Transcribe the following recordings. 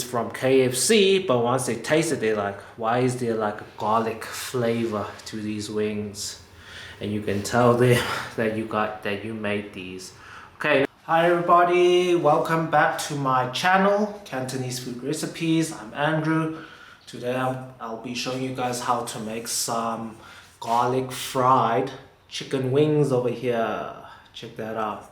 from KFC, but once they taste it, they're like, why is there like a garlic flavor to these wings? And you can tell them that you made these. Okay, hi everybody, welcome back to my channel, Cantonese Food Recipes. I'm Andrew. Today I'll be showing you guys how to make some garlic fried chicken wings over here. Check that out.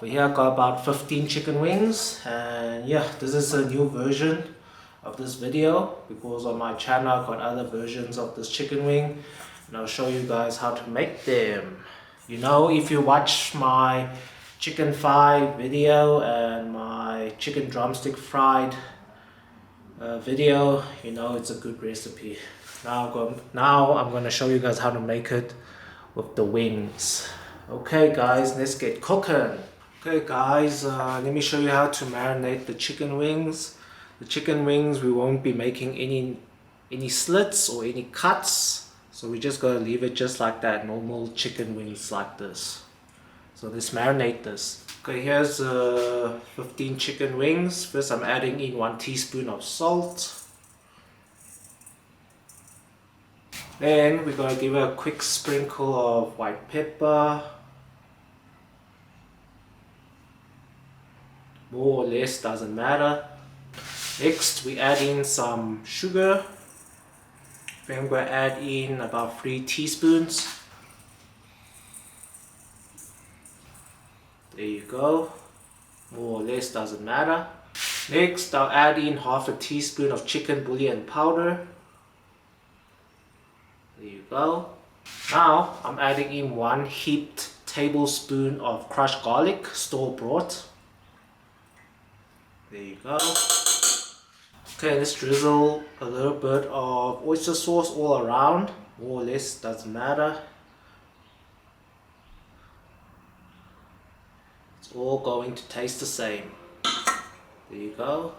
Over here I got about 15 chicken wings, and yeah, this is a new version of this video because on my channel I've got other versions of this chicken wing, and I'll show you guys how to make them. You know, if you watch my chicken fried video and my chicken drumstick fried video, you know it's a good recipe. Now I'm gonna show you guys how to make it with the wings. Okay guys, let's get cooking. Okay guys, let me show you how to marinate the chicken wings. The chicken wings, we won't be making any slits or any cuts, so we're just gonna leave it just like that, normal chicken wings like this. So let's marinate this. Okay, here's 15 chicken wings. First I'm adding in 1 teaspoon of salt. Then we're gonna give it a quick sprinkle of white pepper. More or less, doesn't matter. Next we add in some sugar. Then we're going to add in about 3 teaspoons. There you go. More or less, doesn't matter. Next I'll add in half a teaspoon of chicken bouillon powder. There you go. Now I'm adding in 1 heaped tablespoon of crushed garlic, store bought. There you go. Okay, let's drizzle a little bit of oyster sauce all around. More or less, doesn't matter. It's all going to taste the same. There you go.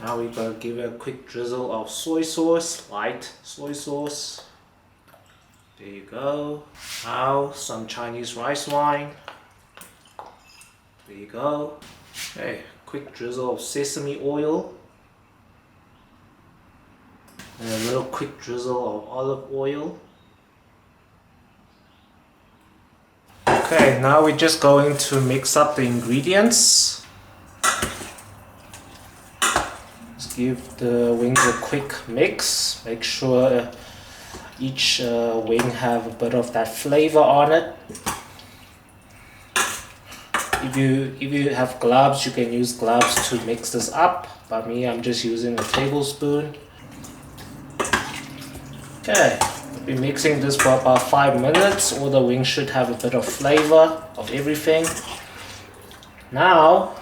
Now we're going to give it a quick drizzle of soy sauce, light soy sauce. There you go. Now some Chinese rice wine. There you go. Okay, quick drizzle of sesame oil. And a little quick drizzle of olive oil. Okay, now we're just going to mix up the ingredients. Just give the wings a quick mix. Make sure each wing have a bit of that flavor on it. If you have gloves, you can use gloves to mix this up. But me, I'm just using a tablespoon. Okay, we'll be mixing this for about 5 minutes. All the wings should have a bit of flavor of everything. Now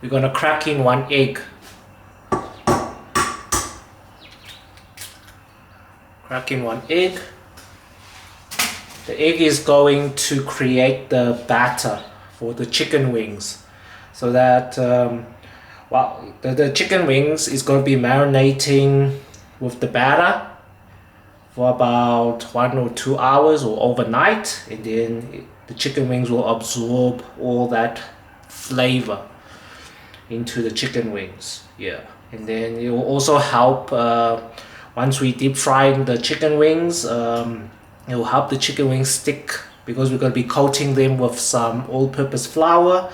we're gonna crack in 1 egg. Crack in 1 egg. The egg is going to create the batter for the chicken wings, so that the chicken wings is going to be marinating with the batter for about 1 or 2 hours or overnight, and then the chicken wings will absorb all that flavor into the chicken wings. Yeah, and then it will also help once we deep fry the chicken wings. It will help the chicken wings stick, because we're going to be coating them with some all-purpose flour,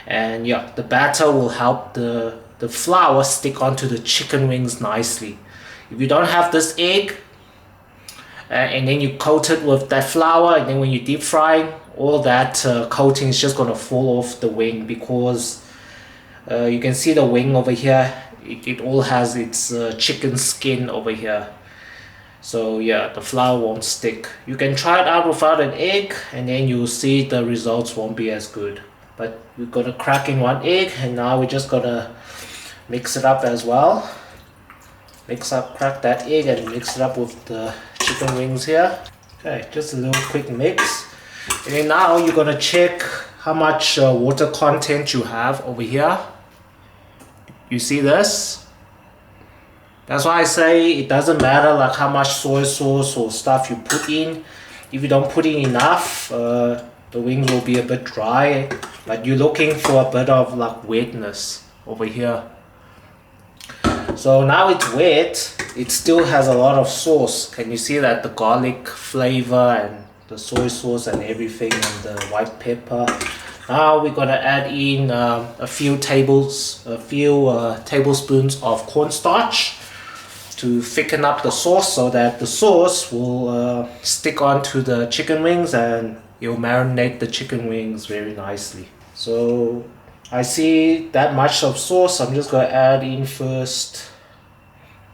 and yeah, the batter will help the flour stick onto the chicken wings nicely. If you don't have this egg and then you coat it with that flour, and then when you deep fry, all that coating is just going to fall off the wing, because you can see the wing over here, it all has its chicken skin over here. So yeah, the flour won't stick. You can try it out without an egg, and then you'll see the results won't be as good. But we're gonna crack in 1 egg, and now we're just gonna mix it up as well. Crack that egg and mix it up with the chicken wings here. Okay, just a little quick mix. And then now you're gonna check how much water content you have over here. You see this? That's why I say it doesn't matter like how much soy sauce or stuff you put in. If you don't put in enough, the wings will be a bit dry. But you're looking for a bit of like wetness over here. So now it's wet, it still has a lot of sauce. Can you see that? The garlic flavor and the soy sauce and everything, and the white pepper. Now we're gonna add in a few tablespoons of cornstarch to thicken up the sauce, so that the sauce will stick onto the chicken wings and you'll marinate the chicken wings very nicely. So I see that much of sauce. I'm just going to add in first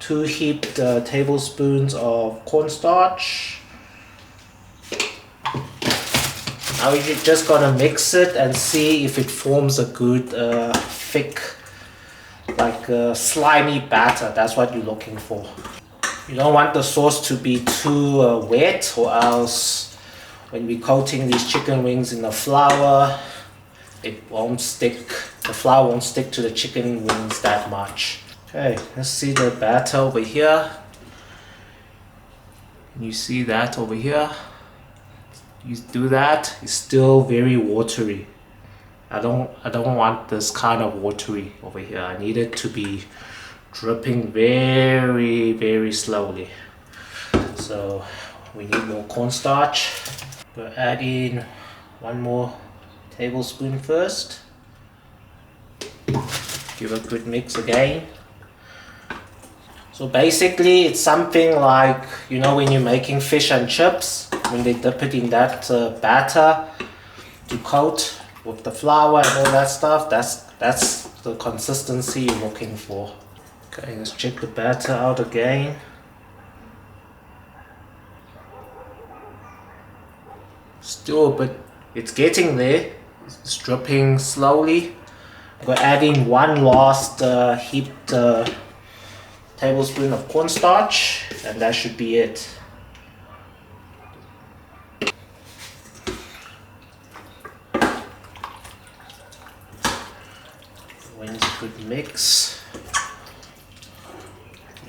2 heaped tablespoons of cornstarch. Now you're just going to mix it and see if it forms a good thick, like slimy batter. That's what you're looking for. You don't want the sauce to be too wet, or else when we're coating these chicken wings in the flour, it won't stick, the flour won't stick to the chicken wings that much. Okay, let's see the batter over here. You see that over here? You do that, it's still very watery. I don't want this kind of watery over here. I need it to be dripping very, very slowly. So we need more cornstarch. We'll add in 1 more tablespoon first. Give a good mix again. So basically it's something like, you know, when you're making fish and chips, when they dip it in that batter to coat with the flour and all that stuff, that's the consistency you're looking for. Okay, let's check the batter out again. Still, but it's getting there. It's dripping slowly. We're adding 1 last heaped tablespoon of cornstarch, and that should be it. Wings good mix.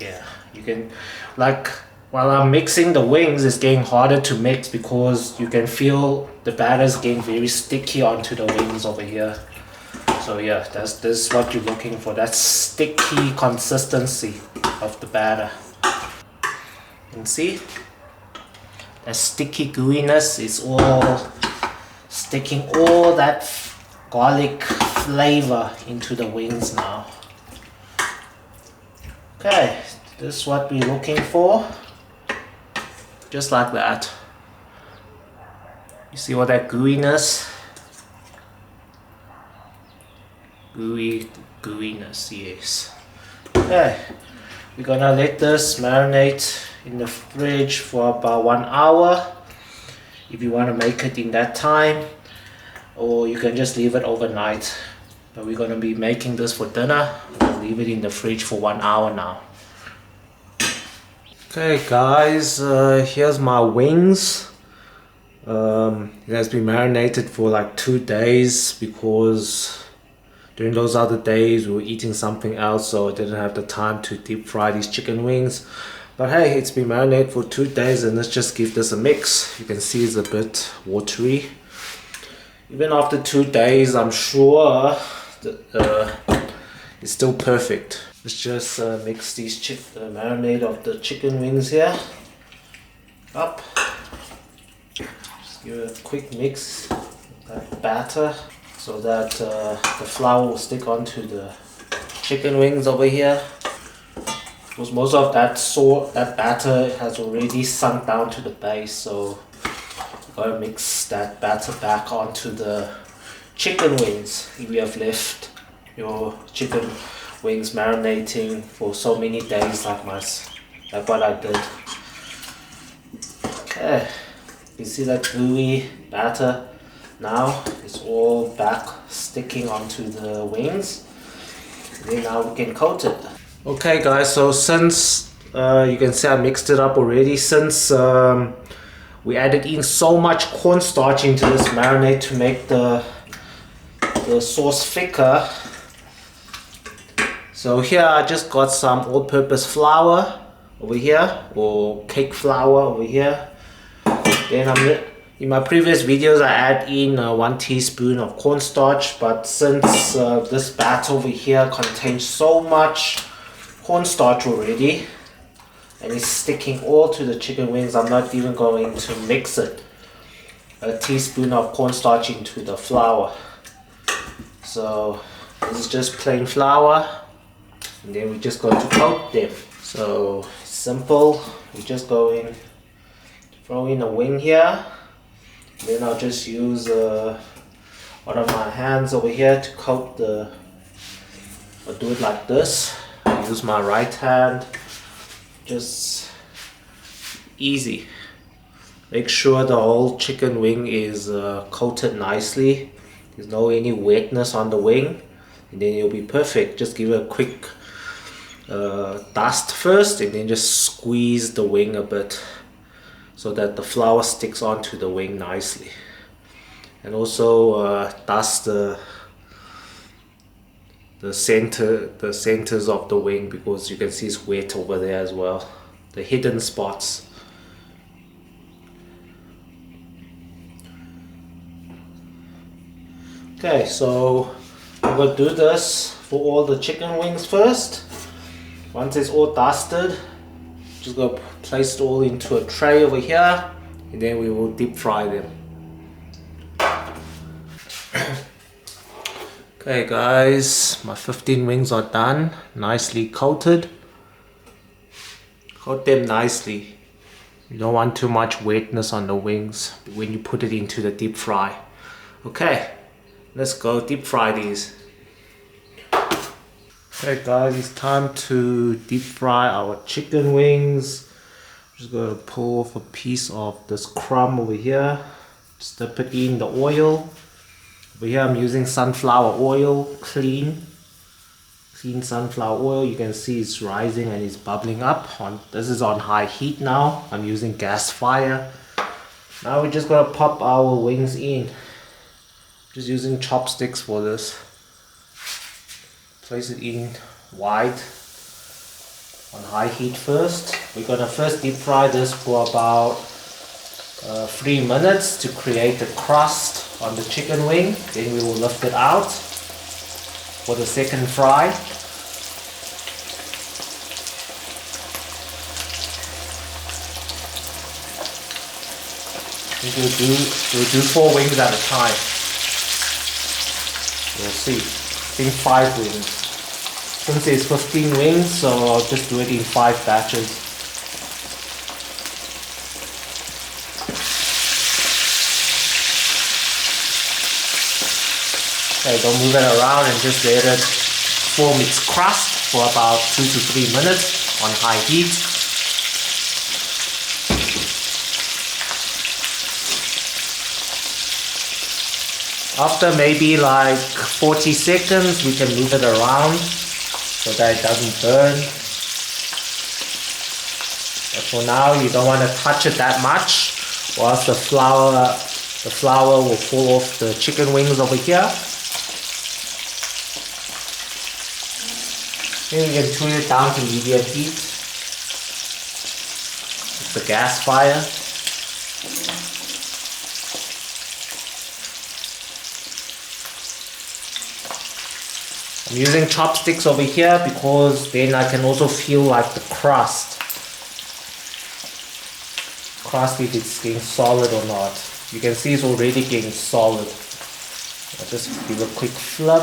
Yeah, you can, like, while I'm mixing the wings, it's getting harder to mix because you can feel the batter's getting very sticky onto the wings over here. So yeah, this is what you're looking for, that sticky consistency of the batter. You can see that sticky gooiness is all sticking all that garlic flavor into the wings now. Okay, this is what we're looking for. Just like that. You see all that gooiness? Gooiness, yes. Okay, we're gonna let this marinate in the fridge for about 1 hour if you want to make it in that time, or you can just leave it overnight. But we're gonna be making this for dinner. We'll leave it in the fridge for 1 hour now. Okay guys, here's my wings. It has been marinated for like 2 days because during those other days we were eating something else, so I didn't have the time to deep fry these chicken wings. But hey, it's been marinated for 2 days, and let's just give this a mix. You can see it's a bit watery. Even after 2 days, I'm sure that, it's still perfect. Let's just mix these marinade of the chicken wings here up. Just give it a quick mix with that batter, so that the flour will stick onto the chicken wings over here. Because most of that batter has already sunk down to the base, so you gotta mix that batter back onto the chicken wings if you have left your chicken wings marinating for so many days like what I did. Okay, you see that gooey batter now? It's all back sticking onto the wings. And then now we can coat it. Okay guys, so since you can see I mixed it up already, since we added in so much cornstarch into this marinade to make the sauce thicker. So here I just got some all-purpose flour over here, or cake flour over here. Then in my previous videos I add in 1 teaspoon of cornstarch, but since this batter over here contains so much cornstarch already, and it's sticking all to the chicken wings. I'm not even going to mix it. A teaspoon of cornstarch into the flour. So this is just plain flour, and then we're just going to coat them. So simple. We're just going to throw in a wing here. Then I'll just use one of my hands over here to coat the. I'll do it like this. I'll use my right hand. Just easy. Make sure the whole chicken wing is coated nicely. There's no any wetness on the wing, and then it'll be perfect. Just give it a quick dust first, and then just squeeze the wing a bit so that the flour sticks onto the wing nicely. And also dust the centers of the wing, because you can see it's wet over there as well, the hidden spots. Okay, so I'm going to do this for all the chicken wings first. Once it's all dusted, just going to place it all into a tray over here, and then we will deep fry them. Okay guys, my 15 wings are done, nicely coated. Coat them nicely. You don't want too much wetness on the wings when you put it into the deep fry. Okay, let's go deep fry these. Okay guys, it's time to deep fry our chicken wings. I'm just going to pull off a piece of this crumb over here. Just dip it in the oil. Over here I'm using sunflower oil, clean sunflower oil. You can see it's rising and it's bubbling up. This is on high heat now. I'm using gas fire. Now we're just going to pop our wings in. Just using chopsticks for this. Place it in wide on high heat first. We're going to first deep fry this for about 3 minutes to create a crust on the chicken wing. Then we will lift it out for the second fry. We'll do 4 wings at a time. We'll see. I think 5 wings. Since it's 15 wings, so I'll just do it in 5 batches. Okay, don't move it around and just let it form its crust for about 2 to 3 minutes on high heat. After maybe like 40 seconds, we can move it around so that it doesn't burn. But for now, you don't want to touch it that much, or else the flour will fall off the chicken wings over here. Then we can turn it down to medium heat. It's the gas fire. I'm using chopsticks over here because then I can also feel like the crust if it's getting solid or not. You can see it's already getting solid. I'll just give a quick flip.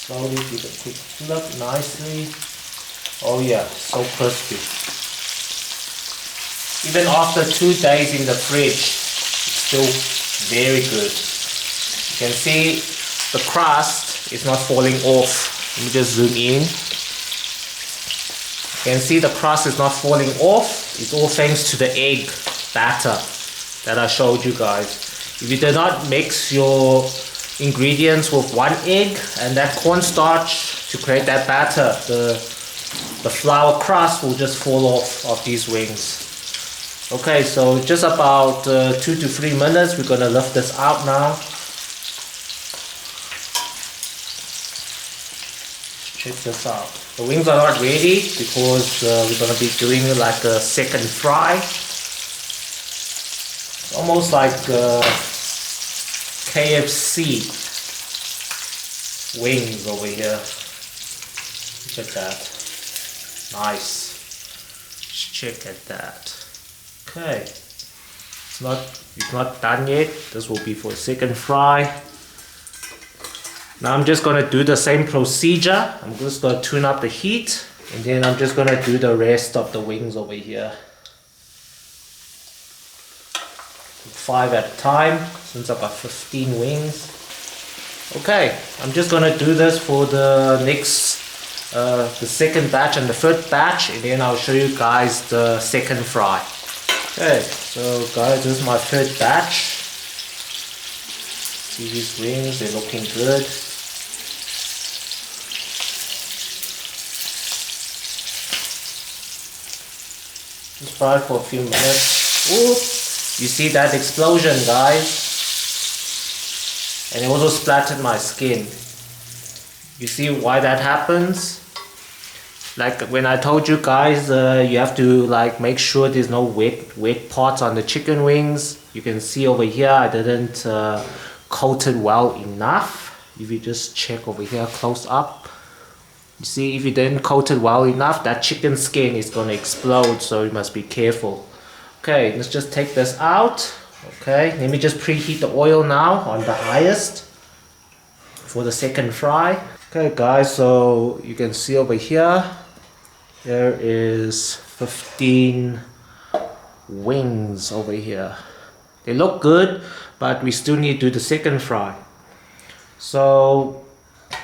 Slowly give a quick flip nicely. Oh yeah, so crispy. Even after 2 days in the fridge, it's still very good. You can see the crust is not falling off. Let me just zoom in. You can see the crust is not falling off. It's all thanks to the egg batter that I showed you guys. If you do not mix your ingredients with 1 egg and that cornstarch to create that batter, the flour crust will just fall off of these wings. Okay, so just about 2 to 3 minutes, we're gonna lift this out now. Check this out. The wings are not ready because we're gonna be doing like a second fry. Almost like KFC. wings over here. Look at that. Nice. Let's check at that. Okay. It's not done yet. This will be for a second fry. Now I'm just going to do the same procedure. I'm just going to tune up the heat, and then I'm just going to do the rest of the wings over here. 5 at a time, since I've got 15 wings. Okay, I'm just going to do this for the next, the second batch and the third batch, and then I'll show you guys the second fry. Okay, so guys, this is my third batch. See these wings, they're looking good. Just fry it for a few minutes. Ooh, you see that explosion, guys? And it also splattered my skin. You see why that happens? Like when I told you guys, you have to like make sure there's no wet parts on the chicken wings. You can see over here I didn't coat it well enough. If you just check over here close up, you see if you didn't coat it well enough, that chicken skin is going to explode, so you must be careful. Okay, let's just take this out. Okay, let me just preheat the oil now on the highest for the second fry. Okay guys, so you can see over here, there is 15 wings over here. They look good, but we still need to do the second fry. So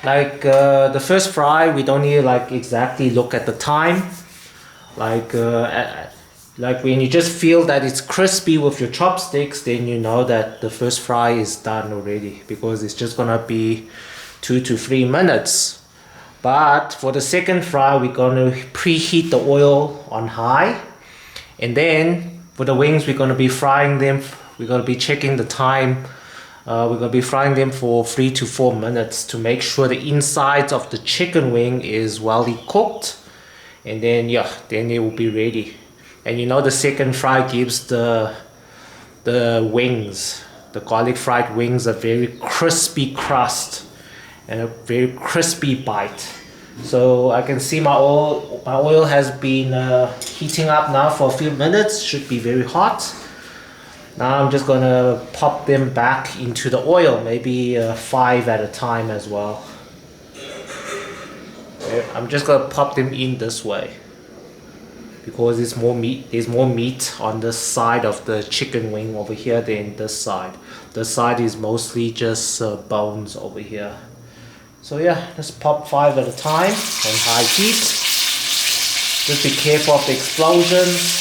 like the first fry, we don't need to like exactly look at the time. Like when you just feel that it's crispy with your chopsticks, then you know that the first fry is done already, because it's just gonna be 2 to 3 minutes. But for the second fry, we're gonna preheat the oil on high, and then for the wings, we're gonna be frying them. We're gonna be checking the time. We're gonna be frying them for 3 to 4 minutes to make sure the insides of the chicken wing is well cooked, and then yeah, then it will be ready. And you know the second fry gives the wings, the garlic fried wings, a very crispy crust and a very crispy bite. So I can see my oil has been heating up now for a few minutes. Should be very hot. Now I'm just gonna pop them back into the oil, maybe 5 at a time as well. Okay, I'm just gonna pop them in this way, because there's more meat on this side of the chicken wing over here than this side. This side is mostly just bones over here. So yeah, let's pop 5 at a time on high heat. Just be careful of the explosions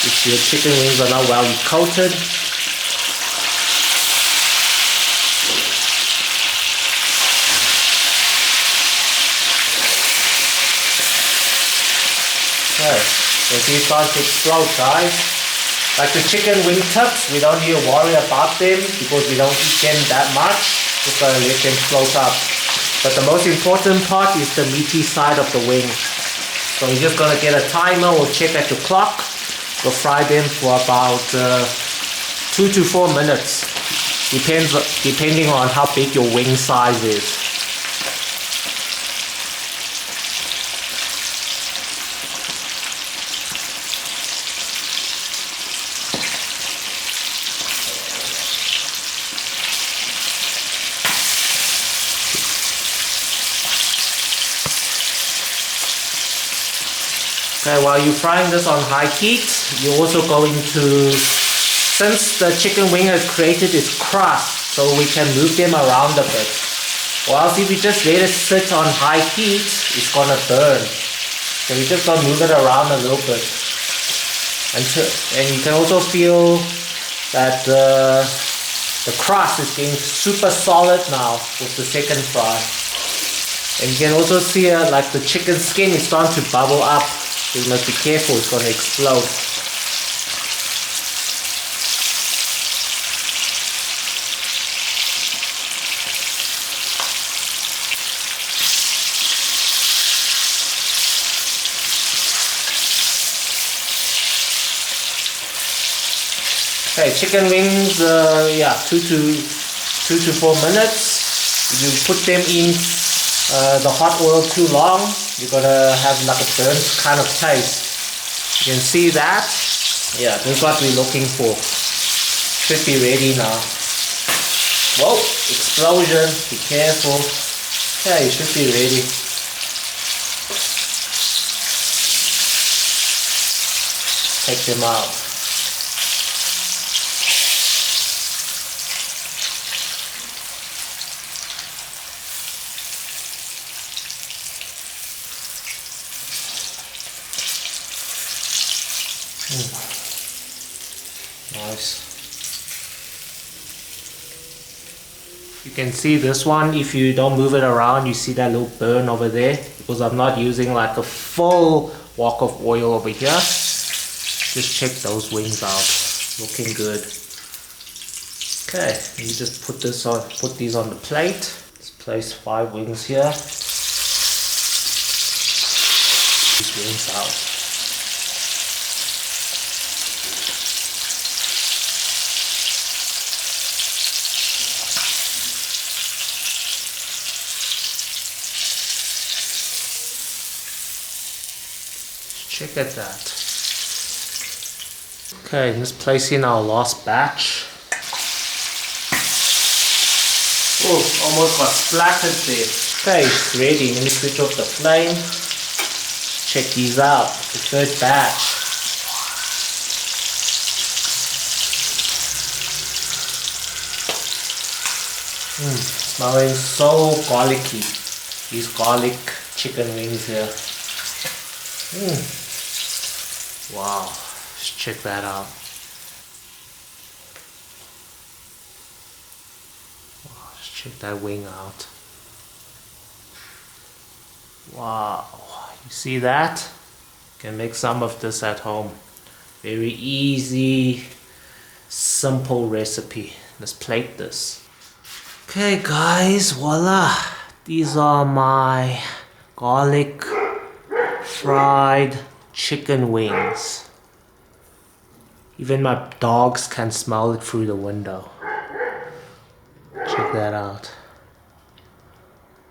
if your chicken wings are not well coated. Okay, so these start to explode, guys. Like the chicken wing tips, we don't need to worry about them because we don't eat them that much. Just gotta let them float up. But the most important part is the meaty side of the wing. So you're just gonna get a timer or check at your clock. Go fry them for about 2 to 4 minutes. Depending on how big your wing size is. Okay, while you're frying this on high heat, you're also going to, since the chicken wing has created its crust, so we can move them around a bit. Or else if you just let it sit on high heat, it's gonna burn. So we just gotta move it around a little bit. And you can also feel that the crust is getting super solid now with the second fry. And you can also see like the chicken skin is starting to bubble up. So you must be careful, it's going to explode. Okay, chicken wings, yeah, 2 to 4 minutes. If you put them in the hot oil too long, you're gonna have like a burnt kind of taste. You can see that. Yeah, this is what we're looking for. Should be ready now. Whoa, explosion, be careful. Okay, it should be ready. Take them out. Nice. You can see this one, if you don't move it around, you see that little burn over there, because I'm not using like a full wok of oil over here. Just check those wings out, looking good. Okay, you just put these on the plate. Let's place 5 wings here. These wings out. Check at that. Okay, let's place in our last batch. Oh, almost got splattered there. Okay, it's ready. Let me switch off the flame. Check these out. The third batch. Smelling so garlicky. These garlic chicken wings here. Wow, let's check that out. Wow, let's check that wing out. Wow, you see that? You can make some of this at home. Very easy, simple recipe. Let's plate this. Okay guys, voila. These are my garlic fried chicken wings. Even my dogs can smell it through the window. Check that out.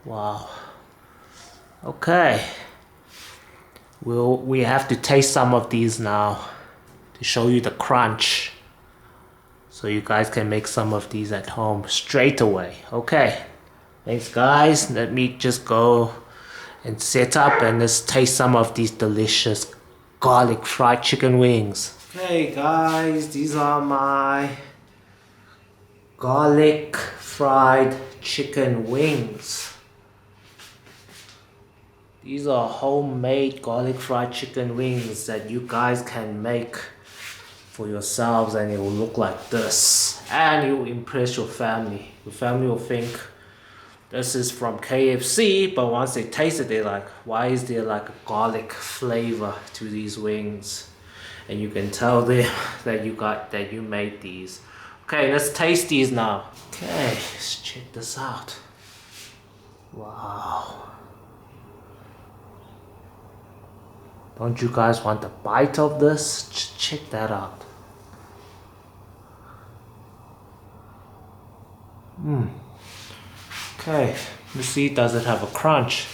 Wow. Okay. We have to taste some of these now to show you the crunch, so you guys can make some of these at home straight away. Okay. Thanks guys. Let me just go and set up and let's taste some of these delicious garlic fried chicken wings. Okay guys, these are my garlic fried chicken wings. These are homemade garlic fried chicken wings that you guys can make for yourselves, and it will look like this, and you will impress your family. Your family will think this is from KFC, but once they taste it, they're like, why is there like a garlic flavor to these wings? And you can tell them that you made these. Okay, let's taste these now. Okay, let's check this out. Wow. Don't you guys want a bite of this? Just check that out. Okay, let's see, does it have a crunch?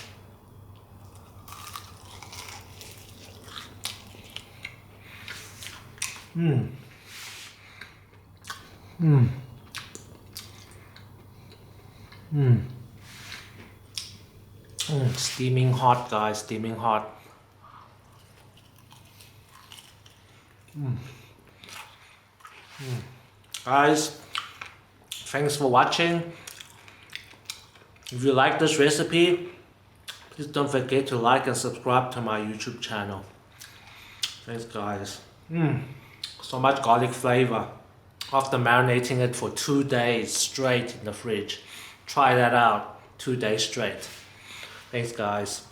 Steaming hot, guys, steaming hot. Guys, thanks for watching. If you like this recipe, please don't forget to like and subscribe to my YouTube channel. Thanks guys. So much garlic flavor after marinating it for 2 days straight in the fridge. Try that out, 2 days straight. Thanks guys.